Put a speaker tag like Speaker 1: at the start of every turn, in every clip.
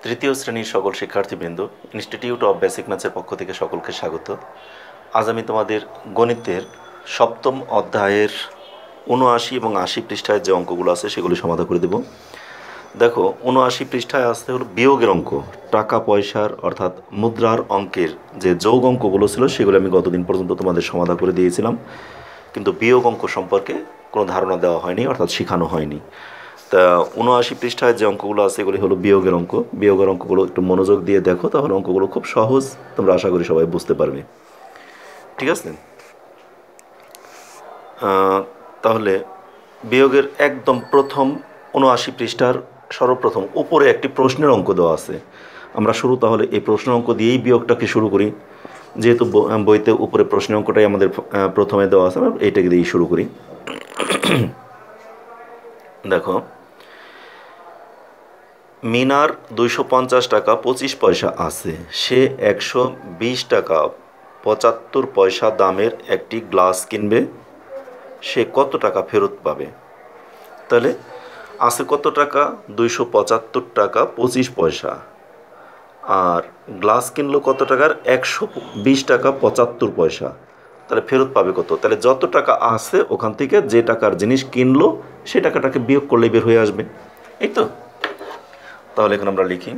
Speaker 1: তৃতীয় শ্রেণীর সকল শিক্ষার্থীবৃন্দ, ইনস্টিটিউট অফ বেসিক ম্যাথসের পক্ষ থেকে সকলকে স্বাগত। আজ আমি তোমাদের গণিতের সপ্তম অধ্যায়ের ৭৯ এবং ৮০ পৃষ্ঠায় যে অঙ্কগুলো আছে সেগুলি সমাধান করে দেব। দেখো, ৭৯ পৃষ্ঠায় আসতে হলো বিয়োগের অঙ্ক। টাকা পয়সার অর্থাৎ মুদ্রার অঙ্কের যে যোগ অঙ্কগুলো ছিল সেগুলো আমি গতদিন পর্যন্ত তোমাদের সমাধান করে দিয়েছিলাম, কিন্তু বিয়োগ অঙ্ক সম্পর্কে কোনো ধারণা দেওয়া হয়নি, অর্থাৎ শেখানো হয়নি। তা ৭৯ পৃষ্ঠায় যে অঙ্কগুলো আছে এগুলি হলো বিয়োগের অঙ্ক। বিয়োগের অঙ্কগুলো একটু মনোযোগ দিয়ে দেখো, তাহলে অঙ্কগুলো খুব সহজ, তোমরা আশা করি সবাই বুঝতে পারবে। ঠিক আছে? তাহলে বিয়োগের একদম প্রথম ৭৯ পৃষ্ঠার সর্বপ্রথম উপরে একটি প্রশ্নের অঙ্ক দেওয়া আছে। আমরা তাহলে এই প্রশ্নের অঙ্ক দিয়েই বিয়োগটাকে শুরু করি, যেহেতু বইতে উপরে প্রশ্নের অঙ্কটাই আমাদের প্রথমে দেওয়া আছে, আমরা এইটাকে দিয়েই শুরু করি। দেখো, মিনার ২৫০ টাকা ২৫ পয়সা আছে, সে ১২০ টাকা ৭৫ পয়সা দামের একটি গ্লাস কিনবে, সে কত টাকা ফেরত পাবে? তাহলে আছে কত টাকা? ২৭৫ টাকা ২৫ পয়সা, আর গ্লাস কিনলো কত টাকার? ১২০ টাকা ৭৫ পয়সা। তাহলে ফেরত পাবে কত? তাহলে যত টাকা আছে ওখান থেকে যে টাকার জিনিস কিনলো সে টাকাটাকে বিয়োগ করলেই বের হয়ে আসবে, এই তো। তাহলে এখন আমরা লিখি,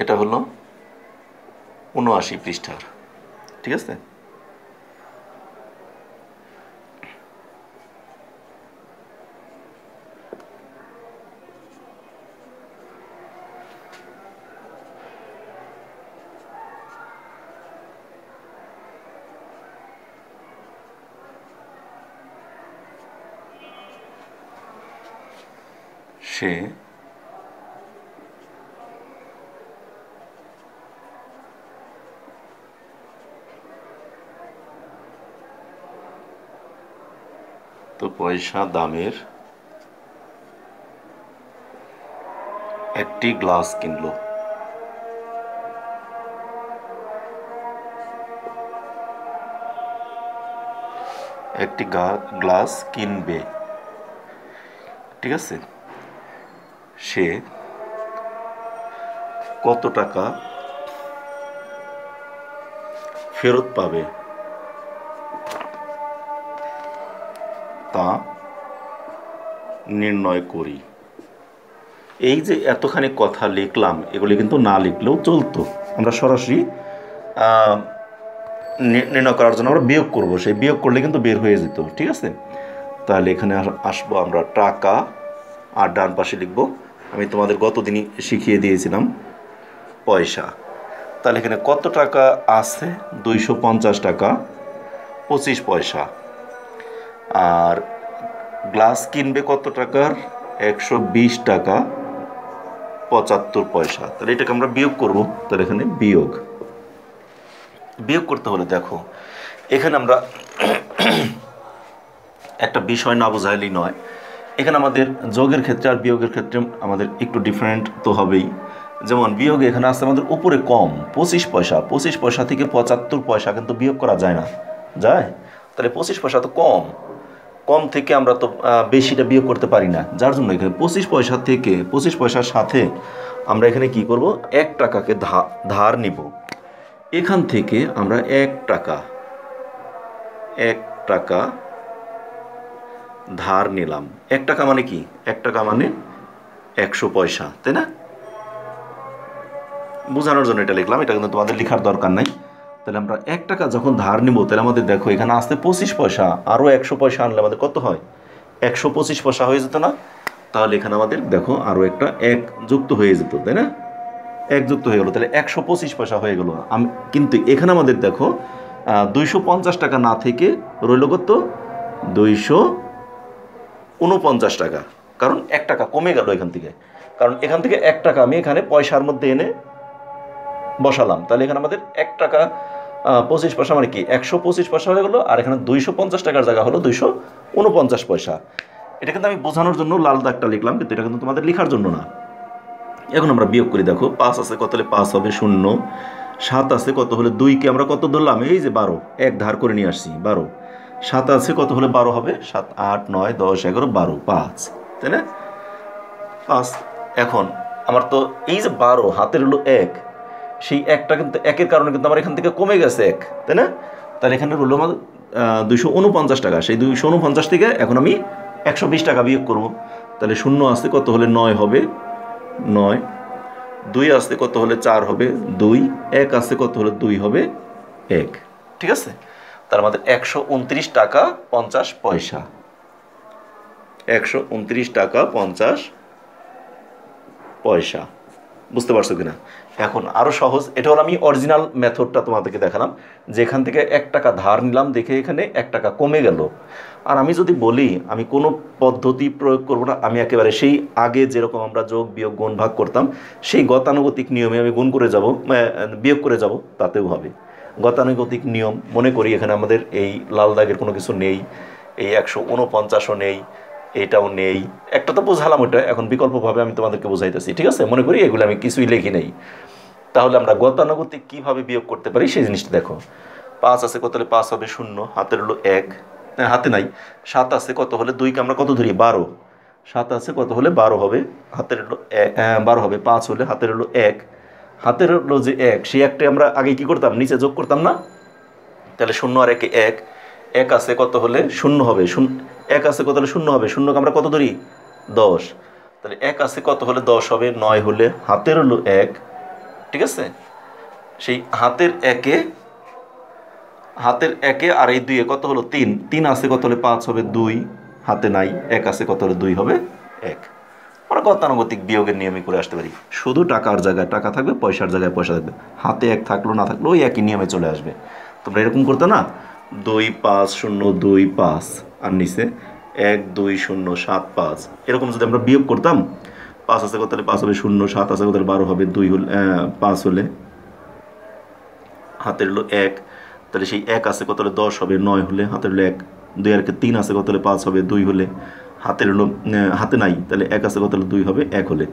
Speaker 1: এটা হলো ৭৯ পৃষ্ঠার। ঠিক আছে? সে তো পয়সা দামের একটি গ্লাস কিনলো। একটি গ্লাস কিনবে। ঠিক আছে? সে কত টাকা ফেরত পাবে তা নির্ণয় করি। এই যে এতখানি কথা লিখলাম, এগুলি কিন্তু না লিখলেও চলতো, আমরা সরাসরি নির্ণয় করার জন্য আমরা বিয়োগ করব, সেই বিয়োগ করলে কিন্তু বের হয়ে যেত। ঠিক আছে? তাহলে এখানে আসবো আমরা টাকা, আর ডান পাশে লিখব, আমি তোমাদের গতদিনই শিখিয়ে দিয়েছিলাম, পয়সা। তাহলে এখানে কত টাকা আছে? ২৫০ টাকা ২৫ পয়সা। আর গ্লাস কিনবে কত টাকার? ১২০ টাকা ৭৫ পয়সা। তাহলে এটাকে আমরা বিয়োগ করব। তাহলে এখানে বিয়োগ করতে হলে দেখো, এখানে আমরা একটা বিষয় না বোঝাইলেই নয়। এখানে আমাদের যোগের ক্ষেত্রে আর বিয়োগের ক্ষেত্রে আমাদের একটু ডিফারেন্ট তো হবেই। যেমন বিয়োগে এখানে আছে আমাদের উপরে কম ২৫ পয়সা, ২৫ পয়সা থেকে ৭৫ পয়সা কিন্তু বিয়োগ করা যায় না, যায়? তাহলে ২৫ পয়সা তো কম থেকে আমরা তো বেশিটা বিয়োগ করতে পারি না, যার জন্য এখানে ২৫ পয়সা থেকে ২৫ পয়সার সাথে আমরা এখানে কি করব? ১ টাকাকে ধার নিব। এখান থেকে আমরা ১ টাকা ধার নিলাম। ১ টাকা মানে কি? ১ টাকা মানে ১০০ পয়সা, তাই না? বোঝানোর জন্য এটা লিখলাম, এটা কিন্তু তোমাদের লেখার দরকার নাই। তাহলে আমরা ১ টাকা যখন ধার নিব, তাহলে আমাদের দেখো এখানে আসতে ২৫ পয়সা, আরও ১০০ পয়সা আনলে আমাদের কত হয়? ১২৫ পয়সা হয়ে যেত না? তাহলে এখানে আমাদের দেখো আরও একটা ১ যুক্ত হয়ে যেত, তাই না? ১ যুক্ত হয়ে গেলো, তাহলে ১২৫ পয়সা হয়ে গেলো। কিন্তু এখানে আমাদের দেখো ২৫০ টাকা না থেকে রইল কত? ২৪৯ টাকা, কারণ ১ টাকা কমে গেল এখান থেকে। কারণ এখান থেকে ১ টাকা আমি এখানে পয়সার মধ্যে এনে বসালাম, তাহলে এখানে আমাদের ১ টাকা ২৫ পয়সা মানে কি? ১২৫ পয়সা হয়ে গেলো, আর এখানে ২৫০ টাকার জায়গা হলো ২৪৯ পয়সা। এটা কিন্তু আমি বোঝানোর জন্য লাল দাগটা লিখলাম, কিন্তু এটা কিন্তু তোমাদের লেখার জন্য না। এখন আমরা বিয়োগ করি, দেখো 5 আছে কত হলে 5 হবে 0, 7 আছে কত হলে 2 কে আমরা কত ধরলাম, এই যে 12, এক ধার করে নিয়ে আসছি 12, 7 আছে কত হলে 12 হবে, 7 8 9 10 11 12, 5, তাই না 5। এখন আমার তো এই যে 12 হাতের হলো 1, সেই একটা কিন্তু একের কারণে কিন্তু আমার এখান থেকে কমে গেছে 1, তাই না? তাহলে এখানে হলো আমার 249 টাকা, সেই 249 থেকে এখন আমি 120 টাকা বিয়োগ করব। তাহলে 0 আছে কত হলে 9 হবে 9, 2 আসতে কত হলে 4 হবে 2, 1 আসতে কত হলে 2 হবে 1, ঠিক আছে? তার আমাদের 129 টাকা 50 পয়সা, 129 টাকা 50 পয়সা। বুঝতে পারছো কিনা? এখন আরও সহজ, এটা হলো আমি অরিজিনাল মেথডটা তোমাদেরকে দেখালাম, যেখান থেকে 1 টাকা ধার নিলাম দেখে এখানে 1 টাকা কমে গেল। আর আমি যদি বলি আমি কোনো পদ্ধতি প্রয়োগ করব না, আমি একেবারে সেই আগে যেরকম আমরা যোগ বিয়োগ গুণ ভাগ করতাম সেই গতানুগতিক নিয়মে আমি গুণ করে যাব, বিয়োগ করে যাব, তাতেও হবে। গতানুগতিক নিয়ম মনে করি এখানে আমাদের এই লাল দাগের কোনো কিছু নেই, এই 149ও নেই, এটাও নেই, একটা তো বোঝালাম ওটা, এখন বিকল্পভাবে আমি তোমাদেরকে বোঝাইতেছি, ঠিক আছে? মনে করি এগুলো আমি কিছুই লিখি নেই। তাহলে আমরা গতানুগতিক কীভাবে বিয়োগ করতে পারি সেই জিনিসটা দেখো। 5 আছে কত হলে 5 হবে 0, হাতের হলো 1, হাতে নাই। 7 আছে কত হলে 2কে আমরা কত ধরি 12, 7 আছে কত হলে 12 হবে, হাতের হলো 12 হবে, 5 হলে হাতের হলো 1, হাতের হলো যে 1 সেই একটা আমরা আগে কি করতাম, নিচে যোগ করতাম না? তাহলে 0 আর 1 1, 1 আছে কত হলে 0 হবে, 1 আছে কত হলে 0 হবে, 0কে আমরা কত ধরি 10, তাহলে 1 আছে কত হলে 10 হবে, 9 হলে হাতের হলো 1, ঠিক আছে? সেই হাতের একে আর এই 2 কত হলো 3, 3 আছে কত হলে 5 হবে 2, হাতে নাই, 1 আছে কত হলে 2 হবে 1। আমরা গতানুগতিক বিয়োগের নিয়মে করে আসতে পারি, শুধু টাকার জায়গায় টাকা থাকবে, পয়সার জায়গায় পয়সা থাকবে, হাতে 1 থাকলো না থাকলো ওই একই নিয়মে চলে আসবে। তোমরা এরকম করতে না, 2 5 0 2 5 আর নিচে 1 2 0 7 5, এরকম যদি আমরা বিয়োগ করতাম, 5 আছে কত হলে 5 হবে 0, 7 আছে কত হলে 12 হবে, 2 হলে 5 হলে হাতের হলো 1, তাহলে সেই 1 আছে কত হলে 10 হবে, 9 হলে হাতের হলো 1, 2 আর 3 আছে কত হলে 5 হবে, 2 হলে হাতের হলো হাতে নাই, তাহলে 1 আছে কত হলে 2 হবে 1 হলে।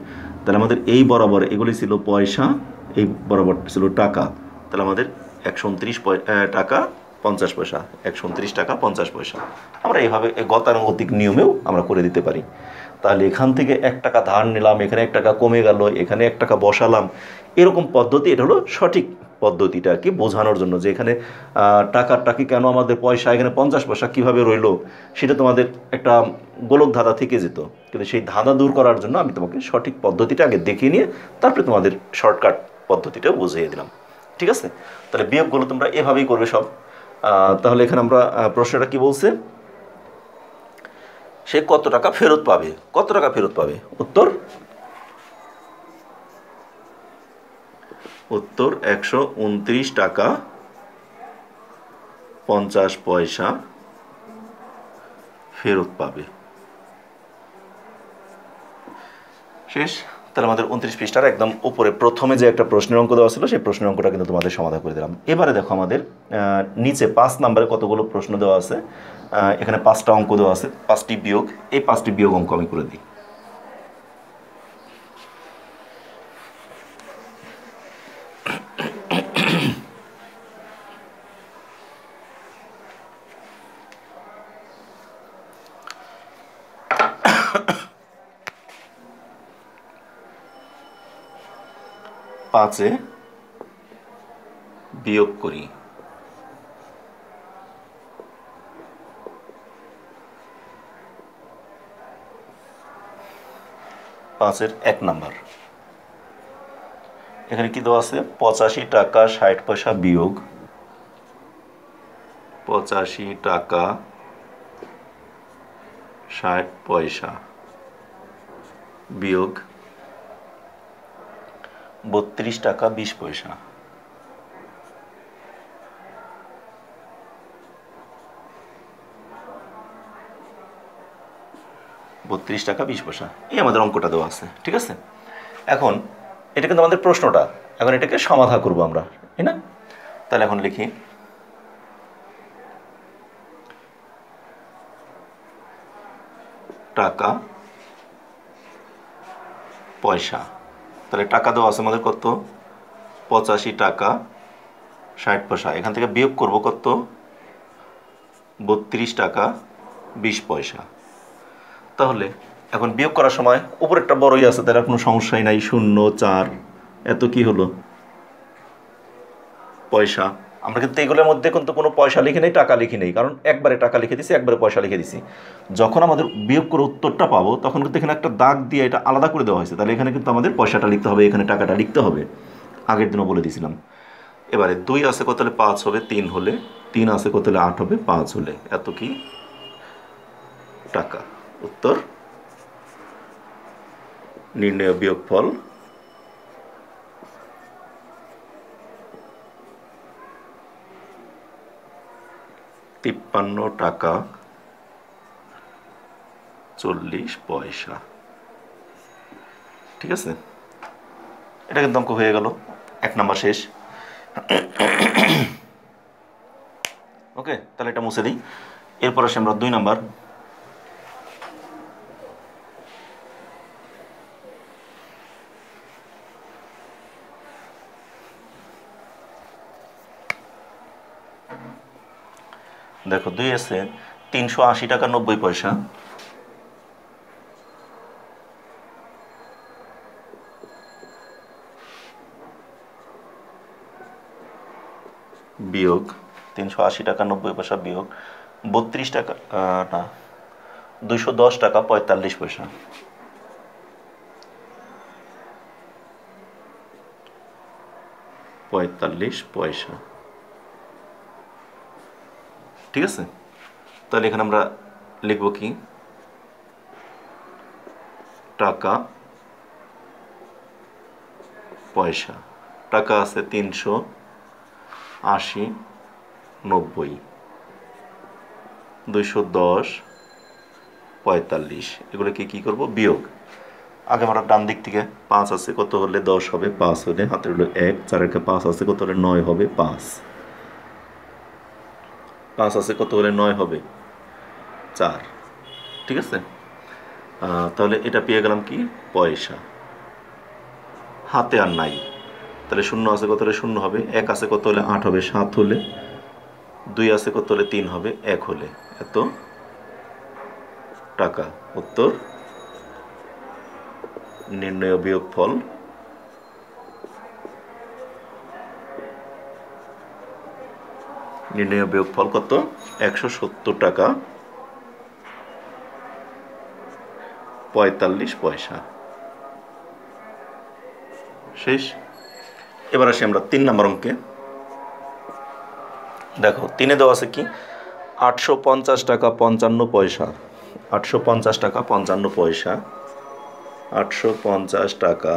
Speaker 1: তাহলে আমাদের এই বরাবর এগুলি ছিল পয়সা, এই বরাবর ছিল টাকা, তাহলে আমাদের 129 টাকা 50 পয়সা, 129 টাকা 50 পয়সা। আমরা এইভাবে গতানুগতিক নিয়মেও আমরা করে দিতে পারি। তাহলে এখান থেকে 1 টাকা ধার নিলাম, এখানে 1 টাকা কমে গেল, এখানে 1 টাকা বসালাম, এরকম পদ্ধতি, এটা হলো সঠিক পদ্ধতিটা কি বোঝানোর জন্য, যে এখানে টাকারটা কি কেন আমাদের পয়সা এখানে 50 পয়সা কীভাবে রইলো, সেটা তোমাদের একটা গোলক ধাঁধা থেকে যেত। কিন্তু সেই ধাঁধা দূর করার জন্য আমি তোমাকে সঠিক পদ্ধতিটা আগে দেখিয়ে নিয়ে তারপরে তোমাদের শর্টকাট পদ্ধতিটাও বুঝিয়ে দিলাম, ঠিক আছে? তাহলে বিয়োগগুলো তোমরা এভাবেই করবে সব। তাহলে এখানে আমরা প্রশ্নটা কি বলছে, সে কত টাকা ফেরত পাবে, কত টাকা ফেরত পাবে? উত্তর 129 টাকা 50 পয়সা ফেরত পাবে। শেষ। তাহলে আমাদের 29 পৃষ্ঠার একদম উপরে প্রথমে যে একটা প্রশ্নের অঙ্ক দেওয়া ছিল সেই প্রশ্নের অঙ্কটা কিন্তু তোমাদের সমাধান করে দিলাম। এবারে দেখো আমাদের নিচে 5 নম্বরে কতগুলো প্রশ্ন দেওয়া আছে, এখানে 5টা অঙ্ক দেওয়া আছে, 5টি বিয়োগ, এই 5টি বিয়োগ অঙ্ক আমি করে দিই। পাঁচে বিয়োগ করি, 5-এর 1 নাম্বার, এখানে কি দেওয়া আছে 85 টাকা 60 পয়সা বিয়োগ 85 টাকা 60 পয়সা বিয়োগ 32 টাকা 20 পয়সা। টাকা 20 পয়সা, এই আমাদের অঙ্কটা দেওয়া আছে, ঠিক আছে? এখন এটা কিন্তু আমাদের প্রশ্নটা, এখন এটাকে সমাধান করব আমরা, তাই না? তাহলে এখন লিখি টাকা পয়সা তাহলে টাকা দেওয়া আছে আমাদের কত, 85 টাকা 60 পয়সা। এখান থেকে বিয়োগ করব কত, 32 টাকা 20 পয়সা। তাহলে এখন বিয়োগ করার সময় উপরেরটা বড়ই আছে, তাহলে কোনো সমস্যাই নাই, 0 4 এত কি হলো পয়সা। আমরা কিন্তু এগুলোর মধ্যে কিন্তু কোনো পয়সা লিখে নেই, টাকা লিখে নেই, কারণ একবারে টাকা লিখে দিছি, একবারে পয়সা লিখে দিছি। যখন আমাদের বিয়োগ করে উত্তরটা পাবো তখন কিন্তু এখানে একটা দাগ দিয়ে এটা আলাদা করে দেওয়া হয়েছে, তাহলে এখানে কিন্তু আমাদের পয়সাটা লিখতে হবে, এখানে টাকাটা লিখতে হবে, আগের দিনও বলে দিয়েছিলাম। এবারে 2 আছে কত হলে 5 হবে, 3 হলে, 3 আছে কত হলে 8 হবে, 5 হলে এত কি টাকা। উত্তর নির্ণয় বিয়োগফল 53 টাকা 40 পয়সা। ঠিক আছে, এটা কিন্তু অঙ্ক হয়ে গেল, 1 নাম্বার শেষ। ওকে, তাহলে এটা মুছে দিই। এরপর আসে আমরা 2 নাম্বার। দেখো 2 আছে 380 টাকা 90 পয়সা বিয়োগ 380 টাকা 90 পয়সা বিয়োগ 32 টাকা না 210 টাকা 45 পয়সা। ঠিক আছে, তাহলে এখানে আমরা লিখব কি, টাকা পয়সা। টাকা আছে 380 90 210 45, এগুলোকে কি করব, বিয়োগ। আগে আমরা ডান দিক থেকে 5 আছে কত হলে 10 হবে, 5 হলে হাতের হলো 1, 4 5 আছে কত হলে 9 হবে, 5 আছে কত হলে 9 হবে, 4। ঠিক আছে, তাহলে এটা পেয়ে গেলাম কি, পয়সা। হাতে আর নাই, তাহলে 0 আছে কত হলে 0 হবে, 1 আছে কত হলে 8 হবে, 7 হলে, 2 আছে কত হলে 3 হবে, 1 হলে এত টাকা। উত্তর নির্ণয় বিয়োগফল 170 টাকা 45 পয়সা। শেষ। এবার আসি আমরা 3 নম্বর অঙ্কে। দেখো 3 দেওয়া আছে কি, 850 টাকা 55 পয়সা, 850 টাকা 55 পয়সা, 850 টাকা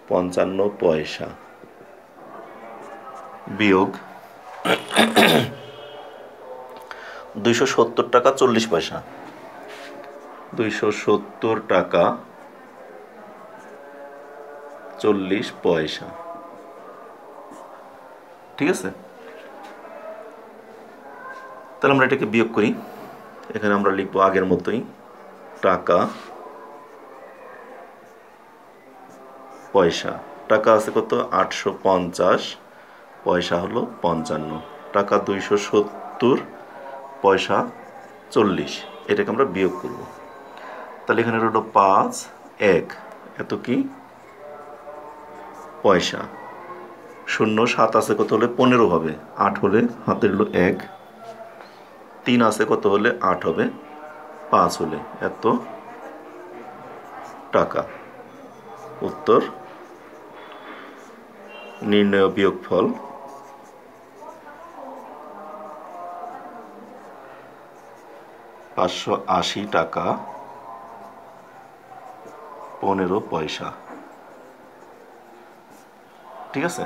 Speaker 1: 55 পয়সা বিয়োগ 270 টাকা 40 পয়সা, 270 টাকা 40 পয়সা। ঠিক আছে, তাহলে আমরা এটাকে বিয়োগ করি। এখানে আমরা লিখবো আগের মতোই, টাকা পয়সা। টাকা আছে কত, 850, পয়সা হলো 55, টাকা 270, পয়সা 40, এটাকে আমরা বিয়োগ করব। তাহলে এখানে হলো 5 1 এত কি পয়সা। 0 7 আছে কত হলে 15 হবে, 8 হলে হাতের হলো 1, 3 আছে কত হলে 8 হবে, 5 হলে এত টাকা। উত্তর নির্ণয় বিয়োগফল 580 টাকা 15 পয়সা। ঠিক আছে,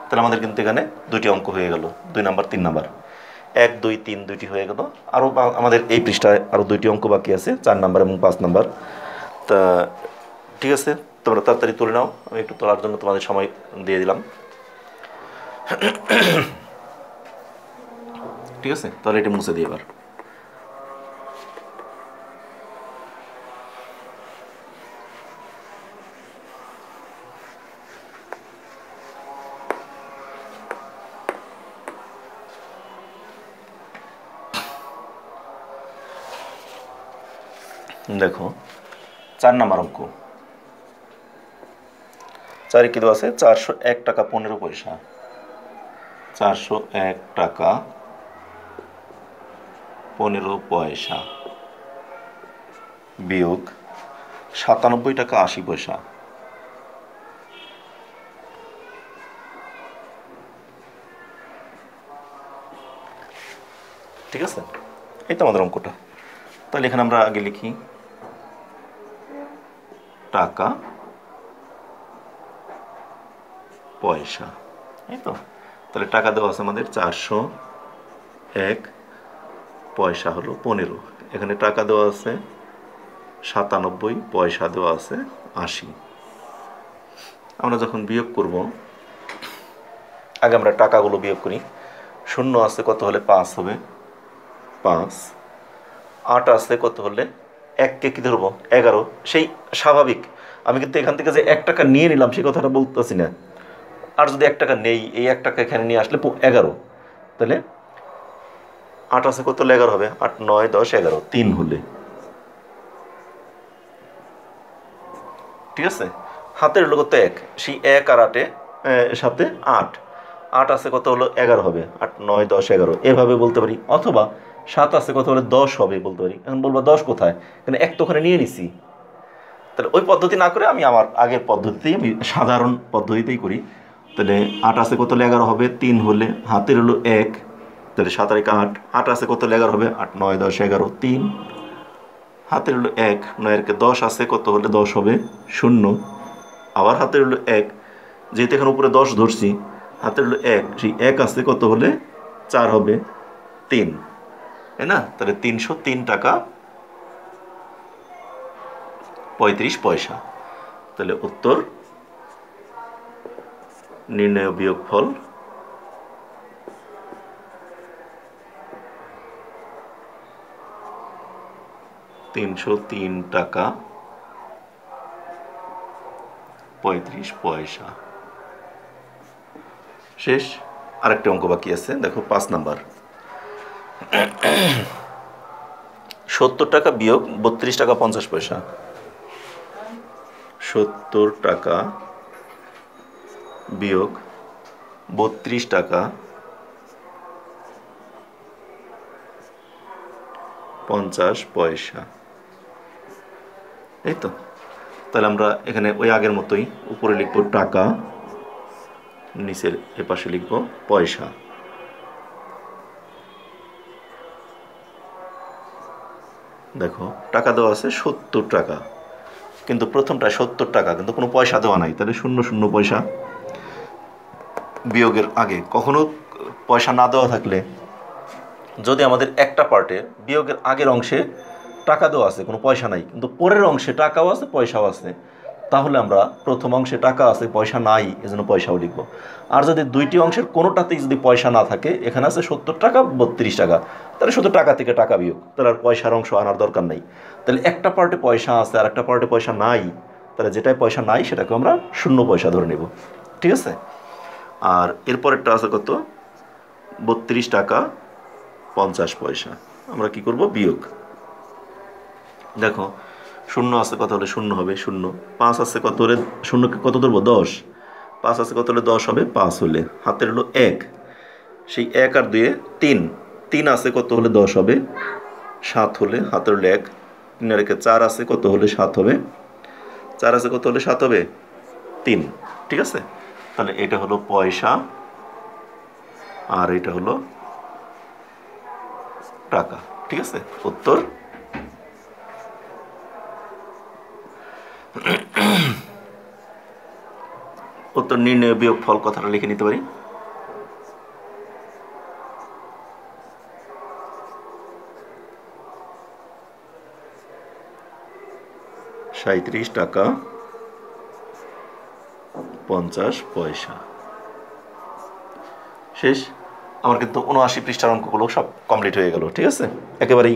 Speaker 1: তাহলে আমাদের কিন্তু এখানে 2টি অঙ্ক হয়ে গেল, 2 নাম্বার 3 নাম্বার, 1 2 3 2টি হয়ে গেল। আরও আমাদের এই পৃষ্ঠায় আরও 2টি অঙ্ক বাকি আছে, 4 নাম্বার এবং 5 নাম্বার। তা ঠিক আছে, তোমরা তাড়াতাড়ি তুলে নাও, আমি একটু তোলার জন্য তোমাদের সময় দিয়ে দিলাম। ঠিক আছে, তাহলে এটি মুছে দিই এবার। দেখো 4 নম্বর অঙ্ক, 4 কি দেওয়া আছে 401 টাকা 15 পয়সা, 401 টাকা 15 পয়সা বিয়োগ 97 টাকা 80 পয়সা। ঠিক আছে, এই তো আমাদের অঙ্কটা। তাহলে এখানে আমরা আগে লিখি টাকা পয়সা, এই তো। তাহলে টাকা দেওয়া আছে আমাদের 401 পয়সা হলো 15, এখানে টাকা দেওয়া আছে 97, পয়সা দেওয়া আছে 80। আমরা যখন বিয়োগ করব, আগে আমরা টাকাগুলো বিয়োগ করি। 0 আছে কত হলে 5 হবে, 5। 8 আছে কত হলে 1কে কি ধরবো 11, সেই স্বাভাবিক। আমি কিন্তু এখান থেকে যে 1 টাকা নিয়ে নিলাম সেই কথাটা বলতেছি না। আর যদি 1 টাকা নেই, এই 1 টাকা এখানে নিয়ে আসলে 11, তাহলে 8 আছে কত হলে 11 হবে, 8, 9, 10, 11, 3 হলে। ঠিক আছে, হাতের হলো কত 1, সেই 1 আর 8 সাথে 8, 8 আছে কত হলো 11 হবে, 8, 9, 10, 11 এভাবে বলতে পারি। অথবা 7 আছে কত হলে 10 হবে বলতে পারি। এখন বলবো 10 কোথায়, এখানে 1 তো ওখানে নিয়ে নিছি। তাহলে ওই পদ্ধতি না করে আমি আমার আগের পদ্ধতিতেই, আমি সাধারণ পদ্ধতিতেই করি। তাহলে 8 আছে কত হলে 11 হবে, 3 হলে। হাতের হলো 1, তাহলে 7 আর 1 8, 8 আছে কত হলে 11 হবে, 8, 9, 10, 11, 3। হাতের হলো 1, 9 এর 10 আছে কত হলে 10 হবে, 0। আবার হাতের হলো 1, যেহেতু এখানে উপরে 10 ধরছি, হাতের হলো 1, সেই 1 আছে কত হলে 4 হবে, 3, তাই না? তাহলে 303 টাকা 35 পয়সা। তাহলে উত্তর নির্ণয় বিয়োগফল 303 টাকা 35 পয়সা। শেষ। আরেকটা অঙ্ক বাকি আছে, দেখো 5 নাম্বার। 70 টাকা বিয়োগ 32 টাকা 50 পয়সা। 70 টাকা বিয়োগ 32 টাকা 50 পয়সা। এই তো। তাহলে আমরা এখানে ওই আগের মতোই উপরে লিখব টাকা, নিচের এপাশে লিখব পয়সা। দেখো টাকা দেওয়া আছে 70 টাকা, কিন্তু প্রথমটা 70 টাকা কিন্তু কোনো পয়সা দেওয়া নাই, তাহলে 00 পয়সা। বিয়োগের আগে কখনো পয়সা না দেওয়া থাকলে, যদি আমাদের একটা পার্টে বিয়োগের আগের অংশে টাকা দেওয়া আছে কোনো পয়সা নাই, কিন্তু পরের অংশে টাকাও আছে পয়সাও আছে, তাহলে আমরা প্রথম অংশে টাকা আছে পয়সা নাই এজন্য পয়সাও লিখব। আর যদি দুইটি অংশের কোনোটাতেই যদি পয়সা না থাকে, এখানে আছে 70 টাকা 32 টাকা, তাহলে শুধু টাকা থেকে টাকা বিয়োগ, তাহলে আর পয়সার অংশ আনার দরকার নেই। তাহলে একটা পার্টে পয়সা আছে আর একটা পার্টে পয়সা নাই, তাহলে যেটাই পয়সা নাই সেটাকে আমরা 0 পয়সা ধরে নেব। ঠিক আছে। আর এরপরেরটা আছে কত 32 টাকা 50 পয়সা। আমরা কি করব বিয়োগ। দেখো 0 আছে কত হলে 0 হবে 0, 5 আছে কত হলে 0কে কত ধরবো 10, 5 আছে কত হলে 10 হবে 5 হলে। হাতের হলো 1, সেই 1 আর 2 3, 3 আছে কত হলে 10 হবে 7 হলে। হাতের হলো 1, 3 আর 1 4 আছে কত হলে 7 হবে, 4 আছে কত হলে 7 হবে 3। ঠিক আছে। তাহলে এটা হলো পয়সা আর এটা হলো টাকা। ঠিক আছে। উত্তর উত্তর নির্ণয় বিয়োগ ফল কথাটা লিখে নিতে পারি। 37 টাকা 50 পয়সা। শেষ। আমার কিন্তু 79 পৃষ্ঠার অঙ্কগুলো সব কমপ্লিট হয়ে গেল। ঠিক আছে, একেবারেই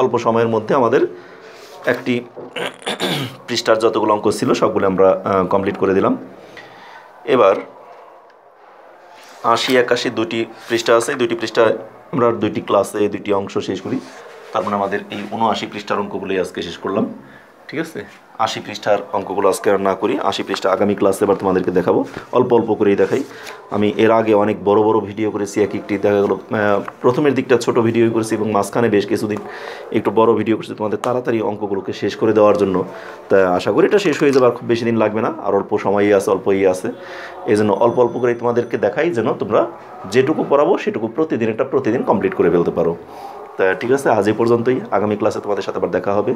Speaker 1: অল্প সময়ের মধ্যে আমাদের একটি পৃষ্ঠার যতগুলো অঙ্ক ছিল সবগুলো আমরা কমপ্লিট করে দিলাম। এবার 80 81 দুটি পৃষ্ঠা আছে, দুটি পৃষ্ঠা আমরা দুইটি ক্লাসে দুইটি অংশ শেষ করি। তার মানে আমাদের এই ৭৯ পৃষ্ঠার অঙ্কগুলোই আজকে শেষ করলাম। ঠিক আছে, ৮০ পৃষ্ঠার অঙ্কগুলো আজকে আর না করি, ৮০ পৃষ্ঠা আগামী ক্লাসে এবার তোমাদেরকে দেখাবো, অল্প অল্প করেই দেখাই। আমি এর আগে অনেক বড় বড় ভিডিও করেছি, এক একটি দেখা গেলো প্রথমের দিকটা ছোট ভিডিও করেছি এবং মাঝখানে বেশ কিছুদিন একটু বড় ভিডিও করেছি তোমাদের তাড়াতাড়ি অঙ্কগুলোকে শেষ করে দেওয়ার জন্য। তা আশা করি এটা শেষ হয়ে যাবে, আর খুব বেশি দিন লাগবে না, আর অল্প সময়ই আছে, অল্পই আছে। এই জন্য অল্প অল্প করেই তোমাদেরকে দেখাই, যেন তোমরা যেটুকু পড়াবো সেটুকু প্রতিদিন কমপ্লিট করে ফেলতে পারো। তা ঠিক আছে, আজ এই পর্যন্তই। আগামী ক্লাসে তোমাদের সাথে আবার দেখা হবে।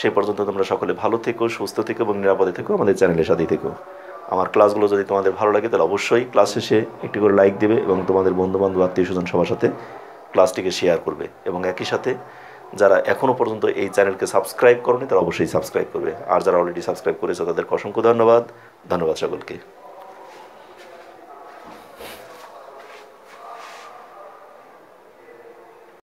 Speaker 1: সেই পর্যন্ত তোমরা সকলে ভালো থেকো, সুস্থ থেকো এবং নিরাপদে থেকো, আমাদের চ্যানেলের সাথেই থেকো। আমার ক্লাসগুলো যদি তোমাদের ভালো লাগে তাহলে অবশ্যই ক্লাস শেষে একটি করে লাইক দেবে এবং তোমাদের বন্ধুবান্ধব, আত্মীয় স্বজন সবার সাথে ক্লাসটিকে শেয়ার করবে। এবং একই সাথে যারা এখনও পর্যন্ত এই চ্যানেলকে সাবস্ক্রাইব করোনি তারা অবশ্যই সাবস্ক্রাইব করবে, আর যারা অলরেডি সাবস্ক্রাইব করেছে তাদেরকে অসংখ্য ধন্যবাদ। ধন্যবাদ সকলকে।